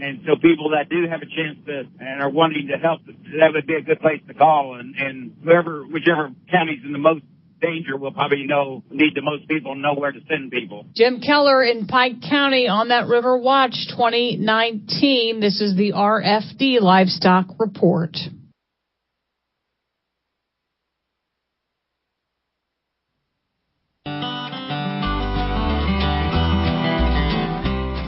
And so people that do have a chance to and are wanting to help, that would be a good place to call. And whichever county's in the most danger will probably need the most people, know where to send people. Jim Keller in Pike County on that River Watch 2019. This is the RFD Livestock Report.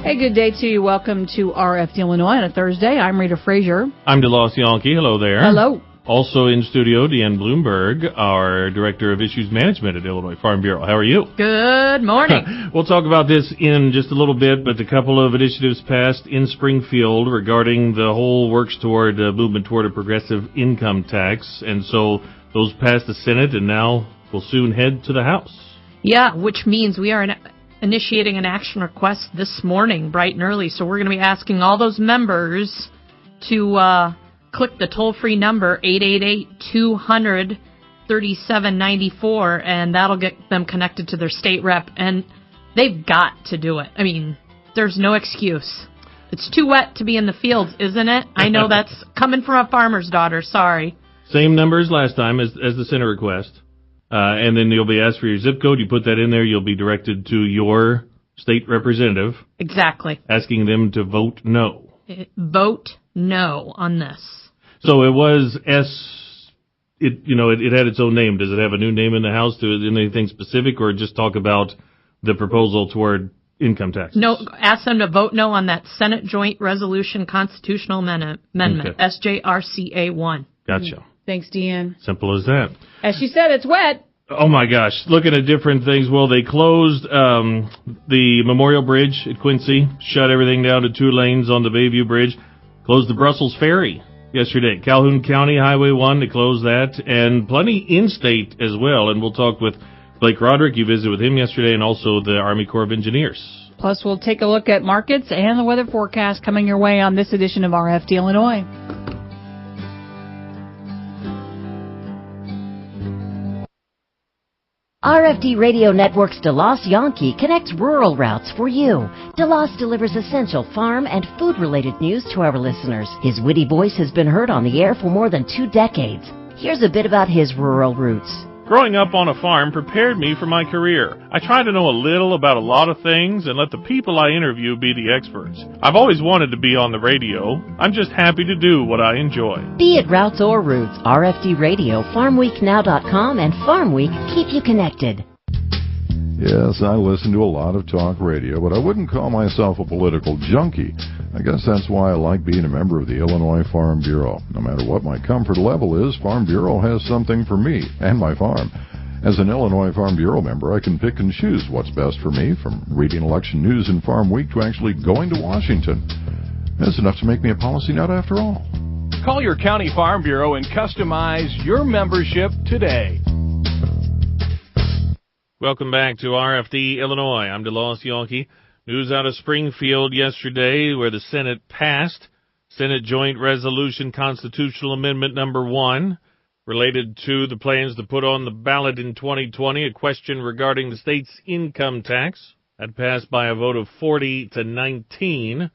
Hey, good day to you. Welcome to RFD Illinois on a Thursday. I'm Rita Frazier. I'm DeLoss Yankee. Hello there. Hello. Also in studio, Deanne Bloomberg, our Director of Issues Management at Illinois Farm Bureau. How are you? Good morning. We'll talk about this in just a little bit, but a couple of initiatives passed in Springfield regarding the whole works toward movement toward a progressive income tax. And so those passed the Senate and now will soon head to the House. Yeah, which means we are initiating an action request this morning, bright and early. So we're going to be asking all those members to click the toll-free number, 888-200-3794, and that'll get them connected to their state rep. And they've got to do it. I mean, there's no excuse. It's too wet to be in the fields, isn't it? I know that's coming from a farmer's daughter. Sorry. Same number as last time as the Senate request. And then you'll be asked for your zip code. You put that in there, you'll be directed to your state representative. Exactly. Asking them to vote no. Vote no on this. So it was it had its own name. Does it have a new name in the House? Anything specific, or just talk about the proposal toward income taxes? No, ask them to vote no on that Senate Joint Resolution Constitutional Amendment, okay. SJRCA 1. Gotcha. Thanks, Deanne. Simple as that. As she said, it's wet. Oh, my gosh. Looking at different things. Well, they closed the Memorial Bridge at Quincy, shut everything down to 2 lanes on the Bayview Bridge, closed the Brussels Ferry yesterday. Calhoun County Highway 1, they closed that, and plenty in-state as well. And we'll talk with Blake Roderick. You visited with him yesterday, and also the Army Corps of Engineers. Plus, we'll take a look at markets and the weather forecast coming your way on this edition of RFD Illinois. RFD Radio Network's DeLoss Yankee connects rural routes for you. DeLoss delivers essential farm and food-related news to our listeners. His witty voice has been heard on the air for more than 2 decades. Here's a bit about his rural roots. Growing up on a farm prepared me for my career. I try to know a little about a lot of things and let the people I interview be the experts. I've always wanted to be on the radio. I'm just happy to do what I enjoy. Be it routes or roots, RFD Radio, FarmWeekNow.com, and Farm Week keep you connected. Yes, I listen to a lot of talk radio, but I wouldn't call myself a political junkie. I guess that's why I like being a member of the Illinois Farm Bureau. No matter what my comfort level is, Farm Bureau has something for me and my farm. As an Illinois Farm Bureau member, I can pick and choose what's best for me, from reading election news in Farm Week to actually going to Washington. That's enough to make me a policy nut after all. Call your county farm bureau and customize your membership today. Welcome back to RFD Illinois. I'm DeLoss Yankee. News out of Springfield yesterday where the Senate passed Senate Joint Resolution Constitutional Amendment number 1 related to the plans to put on the ballot in 2020 a question regarding the state's income tax. That passed by a vote of 40 to 19.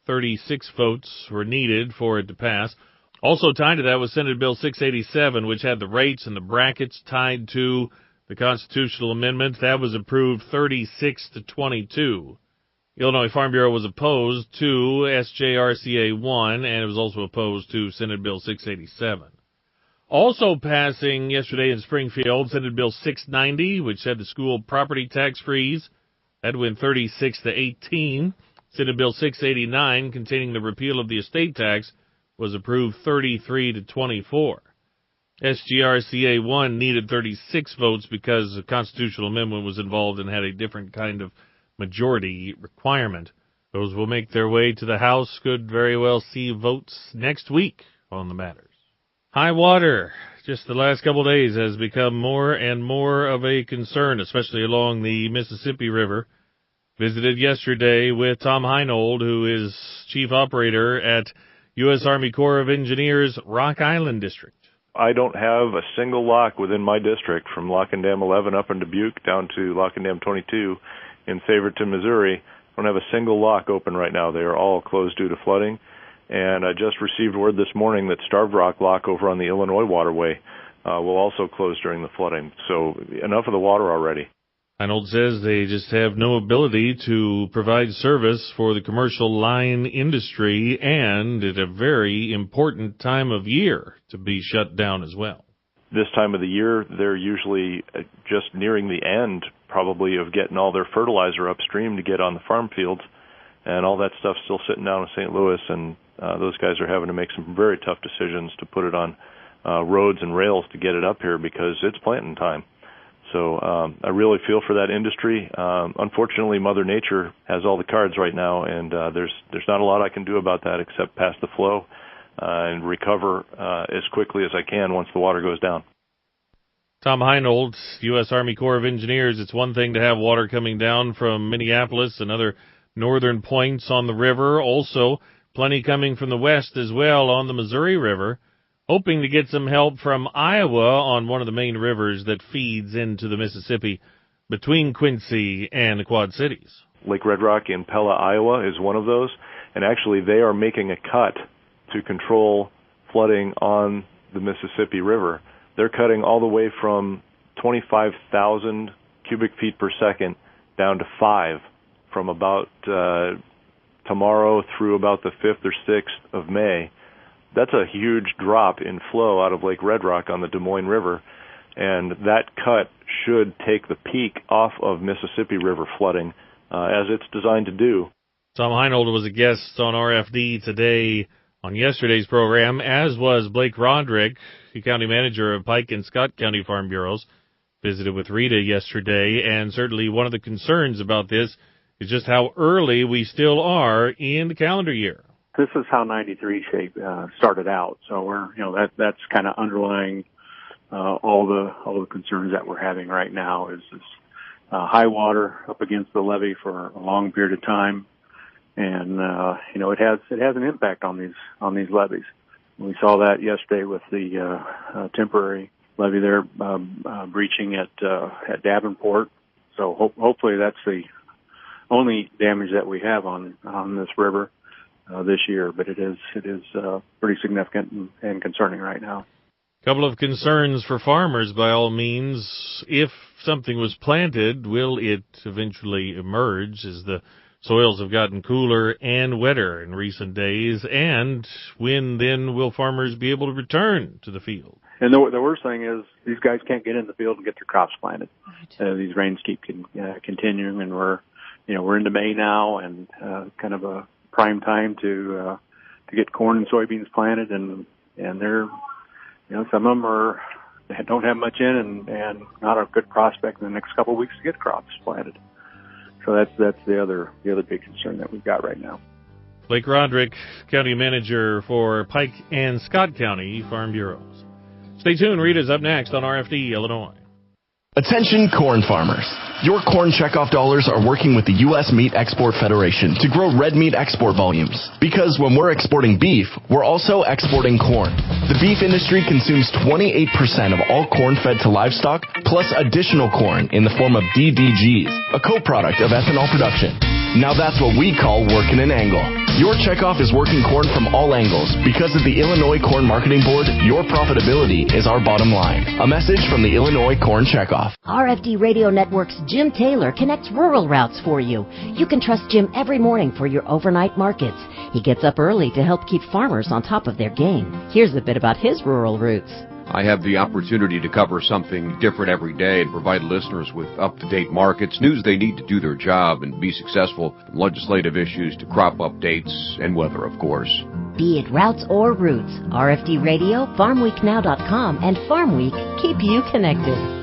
36 votes were needed for it to pass. Also tied to that was Senate Bill 687, which had the rates and the brackets tied to the constitutional amendment. That was approved 36 to 22. Illinois Farm Bureau was opposed to SJRCA 1, and it was also opposed to Senate Bill 687. Also passing yesterday in Springfield, Senate Bill 690, which had the school property tax freeze. That went 36 to 18. Senate Bill 689, containing the repeal of the estate tax, was approved 33 to 24. SJRCA 1 needed 36 votes because the constitutional amendment was involved and had a different kind of majority requirement. Those will make their way to the House. Could very well see votes next week on the matters. High water, just the last couple of days, has become more and more of a concern, especially along the Mississippi River. Visited yesterday with Tom Heinold, who is chief operator at U.S. Army Corps of Engineers Rock Island District. I don't have a single lock within my district, from Lock and Dam 11 up in Dubuque down to Lock and Dam 22 in Saverton, Missouri, don't have a single lock open right now. They are all closed due to flooding. And I just received word this morning that Starved Rock Lock over on the Illinois waterway will also close during the flooding. So enough of the water already. Heinold says they just have no ability to provide service for the commercial line industry, and at a very important time of year to be shut down as well. This time of the year, they're usually just nearing the end, probably, of getting all their fertilizer upstream to get on the farm fields, and all that stuff's still sitting down in St. Louis, and those guys are having to make some very tough decisions to put it on roads and rails to get it up here because it's planting time. So I really feel for that industry. Unfortunately, Mother Nature has all the cards right now, and there's not a lot I can do about that except pass the flow and recover as quickly as I can once the water goes down. Tom Heinold, U.S. Army Corps of Engineers. It's one thing to have water coming down from Minneapolis and other northern points on the river. Also, plenty coming from the west as well on the Missouri River. Hoping to get some help from Iowa on one of the main rivers that feeds into the Mississippi between Quincy and the Quad Cities. Lake Red Rock in Pella, Iowa is one of those, and actually they are making a cut to control flooding on the Mississippi River. They're cutting all the way from 25,000 cubic feet per second down to 5 from about tomorrow through about the 5th or 6th of May. That's a huge drop in flow out of Lake Red Rock on the Des Moines River, and that cut should take the peak off of Mississippi River flooding, as it's designed to do. Tom Heinold was a guest on RFD today on yesterday's program, as was Blake Roderick, the county manager of Pike and Scott County Farm Bureaus. Visited with Rita yesterday, and certainly one of the concerns about this is just how early we still are in the calendar year. This is how 93 shape started out. So that's kind of underlying all the concerns that we're having right now is this high water up against the levee for a long period of time, and it has an impact on these levees. We saw that yesterday with the temporary levee there breaching at Davenport. So hopefully that's the only damage that we have on this river this year, but it is pretty significant and concerning right now. A couple of concerns for farmers, by all means. If something was planted, will it eventually emerge as the soils have gotten cooler and wetter in recent days? And when then will farmers be able to return to the field? And the worst thing is these guys can't get in the field and get their crops planted. Right. These rains keep continuing, and we're into May now, and kind of a prime time to get corn and soybeans planted, and they're some of them don't have much in and not a good prospect in the next couple of weeks to get crops planted. So that's the other big concern that we've got right now. Blake Roderick, County Manager for Pike and Scott County Farm Bureaus. Stay tuned. Rita's up next on RFD Illinois. Attention corn farmers. Your corn checkoff dollars are working with the U.S. Meat Export Federation to grow red meat export volumes. Because when we're exporting beef, we're also exporting corn. The beef industry consumes 28% of all corn fed to livestock, plus additional corn in the form of DDGs, a co-product of ethanol production. Now that's what we call working an angle. Your checkoff is working corn from all angles. Because of the Illinois Corn Marketing Board, your profitability is our bottom line. A message from the Illinois Corn Checkoff. RFD Radio Network's Jim Taylor connects rural routes for you. You can trust Jim every morning for your overnight markets. He gets up early to help keep farmers on top of their game. Here's a bit about his rural routes. I have the opportunity to cover something different every day and provide listeners with up-to-date markets, news they need to do their job and be successful, from legislative issues to crop updates and weather, of course. Be it routes or routes, RFD Radio, FarmWeekNow.com, and Farm Week keep you connected.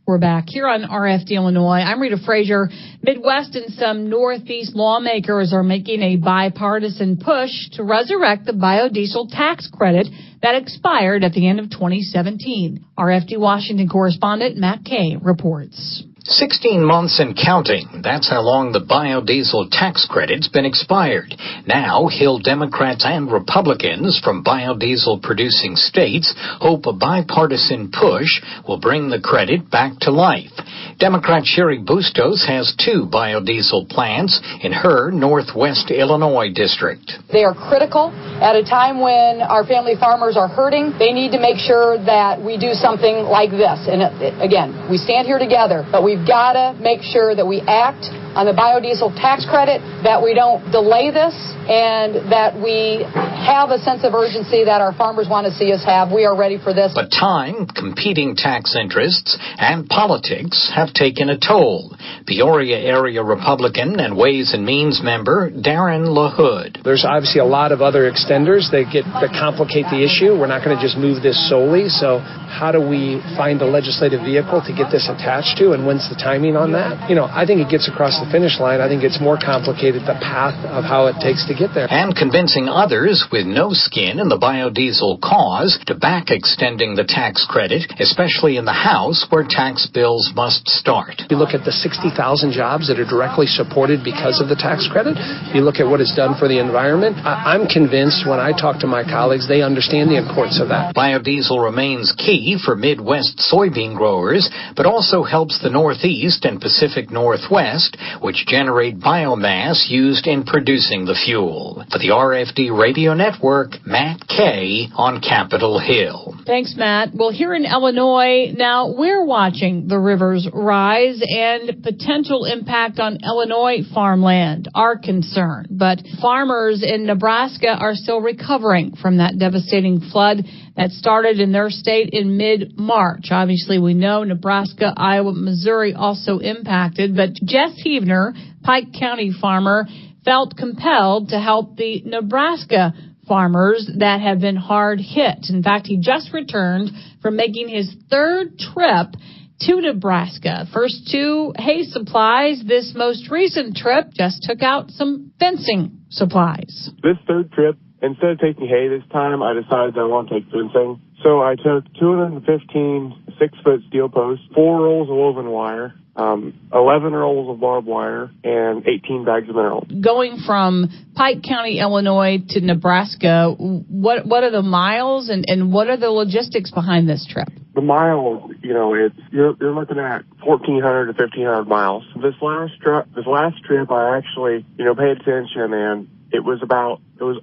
We're back here on RFD Illinois. I'm Rita Frazier. Midwest and some Northeast lawmakers are making a bipartisan push to resurrect the biodiesel tax credit that expired at the end of 2017. RFD Washington correspondent Matt Kay reports. 16 months and counting. That's how long the biodiesel tax credit's been expired. Now, Hill Democrats and Republicans from biodiesel-producing states hope a bipartisan push will bring the credit back to life. Democrat Sherry Bustos has 2 biodiesel plants in her Northwest Illinois district. They are critical at a time when our family farmers are hurting. They need to make sure that we do something like this. And again, we stand here together, but we've got to make sure that we act on the biodiesel tax credit, that we don't delay this, and that we have a sense of urgency that our farmers want to see us have. We are ready for this. But time, competing tax interests, and politics have taken a toll. Peoria area Republican and Ways and Means member Darren LaHood. There's obviously a lot of other extenders that complicate the issue. We're not going to just move this solely. So how do we find a legislative vehicle to get this attached to, and when's the timing on that? I think it gets across the finish line. I think it's more complicated, the path of how it takes to get there. And convincing others with no skin in the biodiesel cause to back extending the tax credit, especially in the House where tax bills must start. You look at the 60,000 jobs that are directly supported because of the tax credit. You look at what it's done for the environment. I'm convinced when I talk to my colleagues, they understand the importance of that. Biodiesel remains key for Midwest soybean growers, but also helps the Northeast and Pacific Northwest, which generate biomass used in producing the fuel. For the RFD Radio Network, Matt Kay on Capitol Hill. Thanks, Matt. Well, here in Illinois, now we're watching the rivers rise, and potential impact on Illinois farmland are concerned. But farmers in Nebraska are still recovering from that devastating flood that started in their state in mid-March. Obviously, we know Nebraska, Iowa, Missouri also impacted, but Jess Heavner, Pike County farmer, felt compelled to help the Nebraska farmers that have been hard hit. In fact, he just returned from making his 3rd trip to Nebraska. First 2 hay supplies. This most recent trip just took out some fencing supplies. This 3rd trip, instead of taking hay this time, I decided I want to take fencing. So I took 215 6-foot steel posts, 4 rolls of woven wire, 11 rolls of barbed wire, and 18 bags of mineral. Going from Pike County, Illinois to Nebraska, what are the miles and what are the logistics behind this trip? The miles, you're looking at 1,400 to 1,500 miles. This last trip, I actually, paid attention, and it was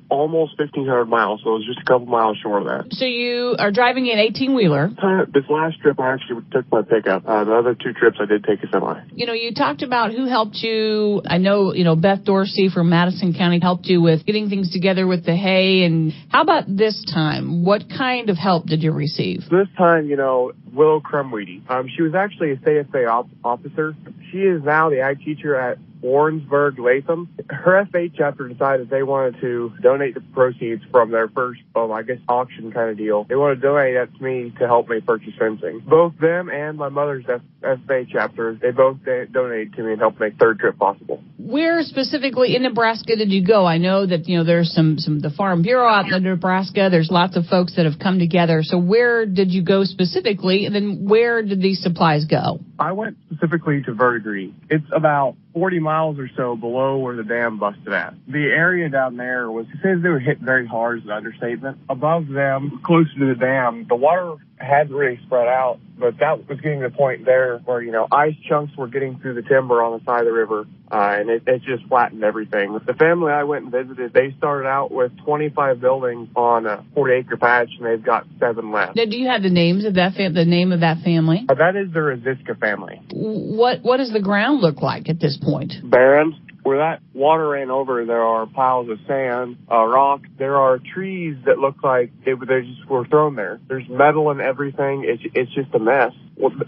almost 1,500 miles, so it was just a couple miles short of that. So you are driving an 18-wheeler. This last trip, I actually took my pickup. The other 2 trips, I did take a semi. You talked about who helped you. I know, Beth Dorsey from Madison County helped you with getting things together with the hay. And how about this time? What kind of help did you receive? This time, Willow Crumweedy. She was actually a CFA officer. She is now the ag teacher at Warrensburg Latham. Her FA chapter decided they wanted to donate the proceeds from their first, auction kind of deal. They wanted to donate that to me to help me purchase fencing. Both them and my mother's FA chapter, they both donated to me and helped make 3rd trip possible. Where specifically in Nebraska did you go? I know that, there's some the Farm Bureau out in Nebraska. There's lots of folks that have come together. So where did you go specifically? And then where did these supplies go? I went specifically to Verdigris. It's about 40 miles or so below where the dam busted at. The area down there was, it says they were hit very hard is an understatement. Above them, closer to the dam, the water hadn't really spread out, but that was getting to the point there where, ice chunks were getting through the timber on the side of the river, and it just flattened everything. The family I went and visited, they started out with 25 buildings on a 40-acre patch, and they've got 7 left. Now, do you have the names of the name of that family? That is the Rosiska family. What does the ground look like at this point? Barren. Where that water ran over, there are piles of sand, rock. There are trees that look like they just were thrown there. There's metal and everything. It's just a mess.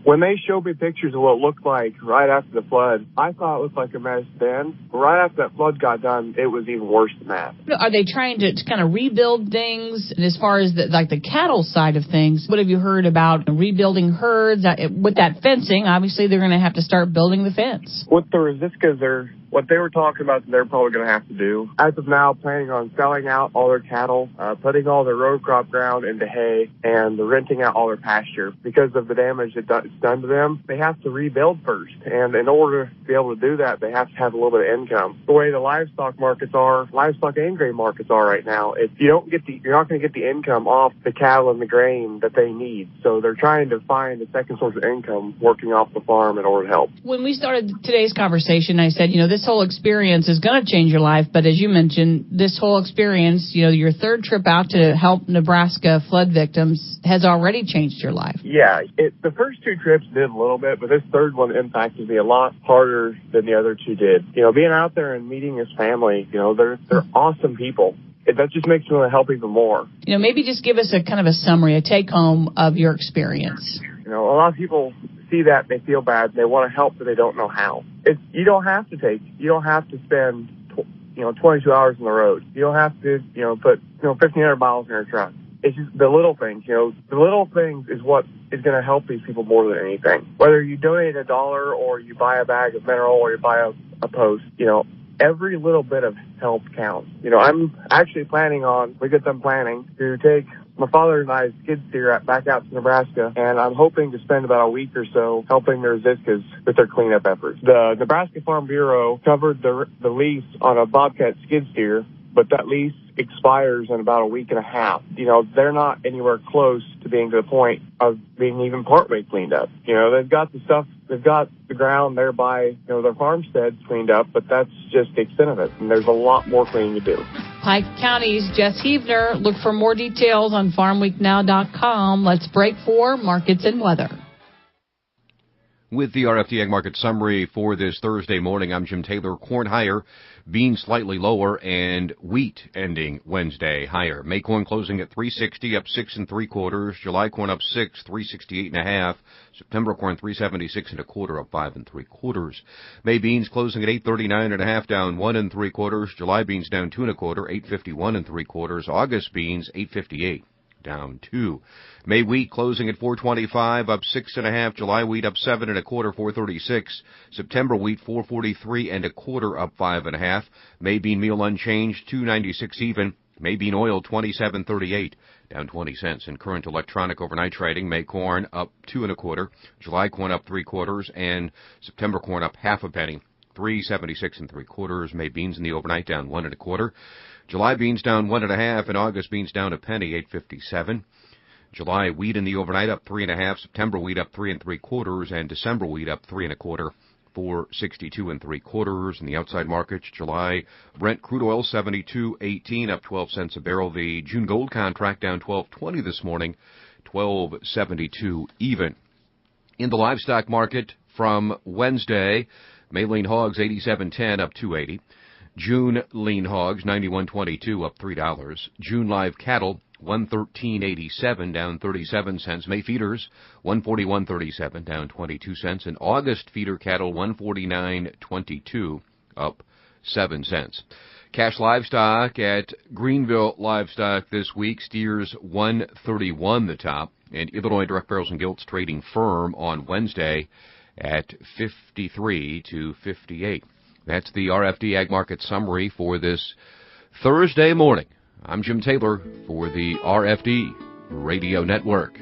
When they showed me pictures of what it looked like right after the flood, I thought it looked like a mess then. Right after that flood got done, it was even worse than that. Are they trying to kind of rebuild things? And as far as the cattle side of things, what have you heard about rebuilding herds? With that fencing, obviously they're going to have to start building the fence. With the Rosiskas, what they were talking about, they're probably going to have to do. As of now, planning on selling out all their cattle, putting all their row crop ground into hay, and renting out all their pasture because of the damage it's done to them, they have to rebuild first. And in order to be able to do that, they have to have a little bit of income. The way the livestock and grain markets are right now, if you're not going to get the income off the cattle and the grain that they need. So they're trying to find a second source of income working off the farm in order to help. When we started today's conversation, I said, this whole experience is going to change your life. But as you mentioned, this whole experience, your third trip out to help Nebraska flood victims has already changed your life. Yeah, the first two trips did a little bit, but this third one impacted me a lot harder than the other two did. Being out there and meeting his family, they're awesome people. That just makes me want to help even more. Maybe just give us a kind of a summary, a take-home of your experience. A lot of people see that, they feel bad, they want to help, but they don't know how. You don't have to spend 22 hours on the road. You don't have to put 1,500 miles in your truck. It's just the little things. The little things is what is going to help these people more than anything. Whether you donate $1 or you buy a bag of mineral or you buy a post, every little bit of help counts. I'm actually planning to take my father and I's skid steer back out to Nebraska, and I'm hoping to spend about a week or so helping the Ziskas with their cleanup efforts. The Nebraska Farm Bureau covered the lease on a Bobcat skid steer, but that lease expires in about a week and a half. They're not anywhere close to being to the point of being even partway cleaned up. They've got the ground there by, their farmsteads cleaned up, but that's just the extent of it. And there's a lot more cleaning to do. Pike County's Jess Heavner. Look for more details on farmweeknow.com. Let's break for markets and weather. With the RFD Ag Market Summary for this Thursday morning, I'm Jim Taylor. Corn higher, beans slightly lower, and wheat ending Wednesday higher. May corn closing at $3.60, up 6 3/4. July corn up 6, $3.68 1/2. September corn $3.76 1/4, up 5 3/4. May beans closing at $8.39 1/2, down 1 3/4. July beans down 2 1/4, $8.51 3/4. August beans $8.58. Down 2. May wheat closing at $4.25, up 6 1/2. July wheat up 7 1/4, $4.36. September wheat $4.43 1/4, up 5 1/2. May bean meal unchanged, $2.96 even. May bean oil $27.38, down 20 cents. In current electronic overnight trading, May corn up 2 1/4, July corn up 3/4, and September corn up 1/2 penny, $3.76 3/4. May beans in the overnight down 1 1/4. July beans down 1 1/2, and August beans down a penny, $8.57. July wheat in the overnight up 3 1/2. September wheat up 3 3/4, and December wheat up 3 1/4, $4.62 3/4. In the outside markets, July Brent crude oil 72.18, up 12 cents a barrel. The June gold contract down 12.20 this morning, 12.72 even. In the livestock market from Wednesday, May lean hogs 87.10, up 2.80. June lean hogs 91.22, up $3. June live cattle 113.87, down 37 cents. May feeders 141.37, down 22 cents. And August feeder cattle 149.22, up 7 cents. Cash livestock at Greenville Livestock this week, steers 131 the top, and Illinois direct barrels and gilts trading firm on Wednesday at 53 to 58. That's the RFD Ag Market Summary for this Thursday morning. I'm Jim Taylor for the RFD Radio Network.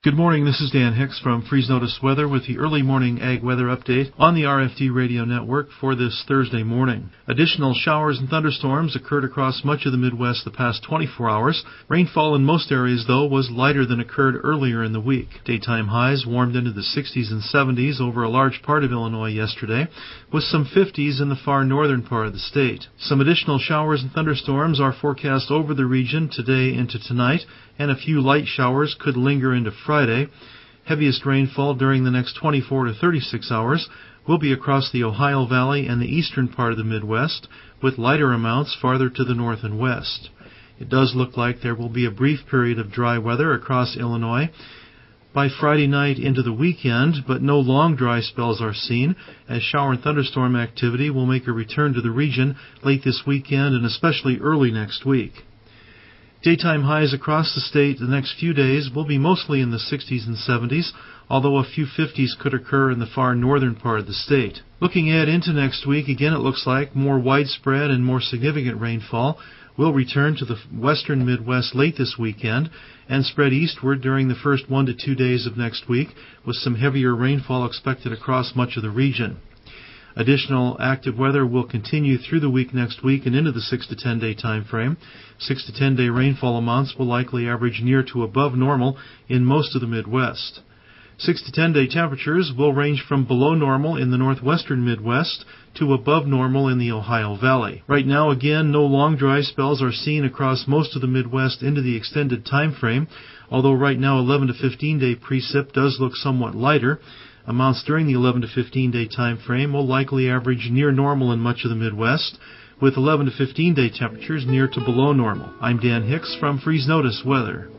Good morning, this is Dan Hicks from Freeze Notice Weather with the early morning ag weather update on the RFD Radio Network for this Thursday morning. Additional showers and thunderstorms occurred across much of the Midwest the past 24 hours. Rainfall in most areas, though, was lighter than occurred earlier in the week. Daytime highs warmed into the 60s and 70s over a large part of Illinois yesterday, with some 50s in the far northern part of the state. Some additional showers and thunderstorms are forecast over the region today into tonight, and a few light showers could linger into Friday. Heaviest rainfall during the next 24 to 36 hours will be across the Ohio Valley and the eastern part of the Midwest, with lighter amounts farther to the north and west. It does look like there will be a brief period of dry weather across Illinois by Friday night into the weekend, but no long dry spells are seen, as shower and thunderstorm activity will make a return to the region late this weekend and especially early next week. Daytime highs across the state the next few days will be mostly in the 60s and 70s, although a few 50s could occur in the far northern part of the state. Looking ahead into next week, again it looks like more widespread and more significant rainfall will return to the western Midwest late this weekend and spread eastward during the first 1 to 2 days of next week, with some heavier rainfall expected across much of the region. Additional active weather will continue through the week next week and into the 6 to 10 day time frame. 6 to 10 day rainfall amounts will likely average near to above normal in most of the Midwest. 6 to 10 day temperatures will range from below normal in the northwestern Midwest to above normal in the Ohio Valley. Right now, again, no long dry spells are seen across most of the Midwest into the extended time frame, although right now 11 to 15 day precip does look somewhat lighter. Amounts during the 11 to 15 day time frame will likely average near normal in much of the Midwest, with 11 to 15 day temperatures near to below normal. I'm Dan Hicks from Freeze Notice Weather.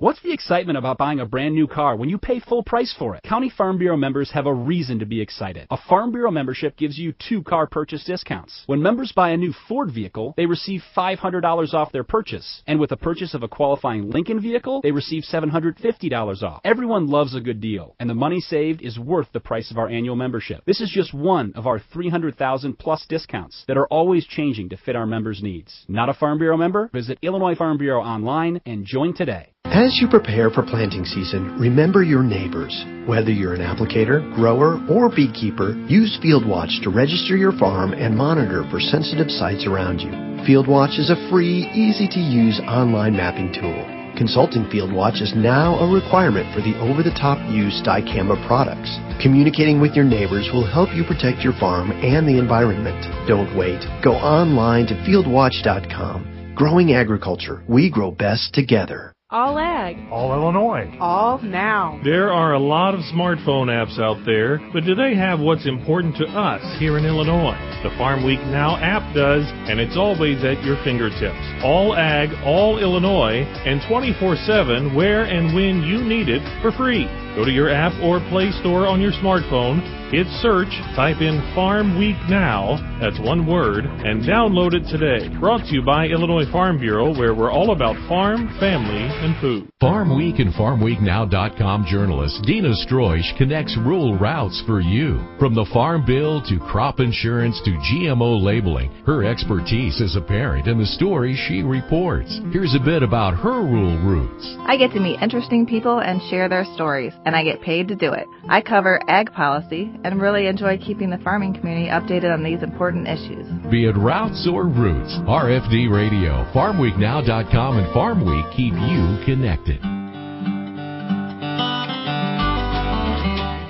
What's the excitement about buying a brand new car when you pay full price for it? County Farm Bureau members have a reason to be excited. A Farm Bureau membership gives you 2 car purchase discounts. When members buy a new Ford vehicle, they receive $500 off their purchase. And with the purchase of a qualifying Lincoln vehicle, they receive $750 off. Everyone loves a good deal, and the money saved is worth the price of our annual membership. This is just one of our 300,000 plus discounts that are always changing to fit our members' needs. Not a Farm Bureau member? Visit Illinois Farm Bureau online and join today. As you prepare for planting season, remember your neighbors. Whether you're an applicator, grower, or beekeeper, use FieldWatch to register your farm and monitor for sensitive sites around you. FieldWatch is a free, easy-to-use online mapping tool. Consulting FieldWatch is now a requirement for the over-the-top use dicamba products. Communicating with your neighbors will help you protect your farm and the environment. Don't wait. Go online to fieldwatch.com. Growing agriculture, we grow best together. All Ag. All Illinois. All Now. There are a lot of smartphone apps out there, but do they have what's important to us here in Illinois? The Farm Week Now app does, and it's always at your fingertips. All Ag, all Illinois, and 24/7 where and when you need it for free. Go to your app or Play Store on your smartphone, hit search, type in Farm Week Now, that's one word, and download it today. Brought to you by Illinois Farm Bureau, where we're all about farm, family, and food. Farm Week and FarmWeekNow.com journalist Dina Stroish connects rural routes for you. From the Farm Bill to crop insurance to GMO labeling, her expertise is apparent in the stories she reports. Here's a bit about her rural roots. I get to meet interesting people and share their stories, and I get paid to do it. I cover ag policy and really enjoy keeping the farming community updated on these important issues. Be it routes or roots, RFD Radio, FarmWeekNow.com, and Farm Week keep you connected.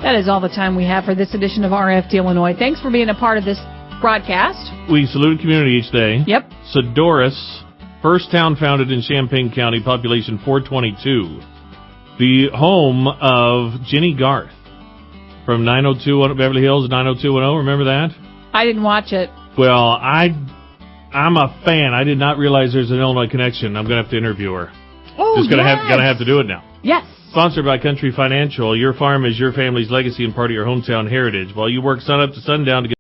That is all the time we have for this edition of RFD Illinois. Thanks for being a part of this broadcast. We salute community each day. Yep. Sedoris, first town founded in Champaign County, population 422. The home of Jenny Garth from 902 Beverly Hills, 90210. Remember that? I didn't watch it. Well, I'm a fan. I did not realize there's an Illinois connection. I'm going to have to interview her. Oh, just gonna have to do it now. Yes. Sponsored by Country Financial. Your farm is your family's legacy and part of your hometown heritage. While you work sun up to sundown to get